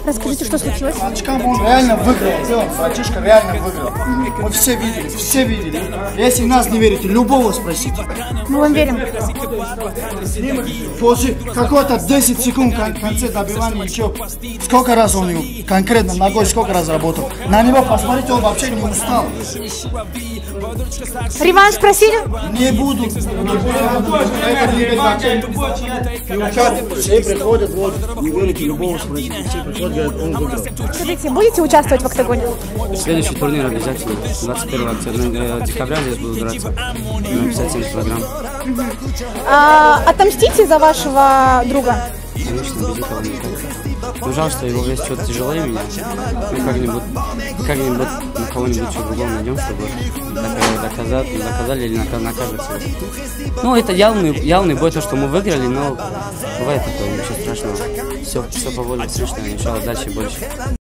Расскажите, что случилось? Братишкам он реально выиграл. Братишка реально выиграл. Мы все видели, все видели. Если нас не верите, любого спросите. Мы вам верим. После какого-то 10 секунд в конце добивания еще сколько раз он конкретно ногой сколько раз работал. На него посмотрите, он вообще не устал. Реванш просили? Не буду. Все приходят, вот, не верите, любого спросите. Все приходят, говорят, он выиграл. Скажите, будете участвовать в октагоне? Следующий турнир обязательно. 21 декабря здесь буду драться на 57 килограмм. Отомстите за вашего друга? Конечно, без этого никак. Ну, жаль, что его вес что-то тяжелее меня. Ну, как-нибудь на кого-нибудь еще другого найдем, чтобы доказали или накажется. Ну, это явный бой, то, что мы выиграли, но бывает такое, ничего страшного. Все по воле Всевышнего, начало дальше больше.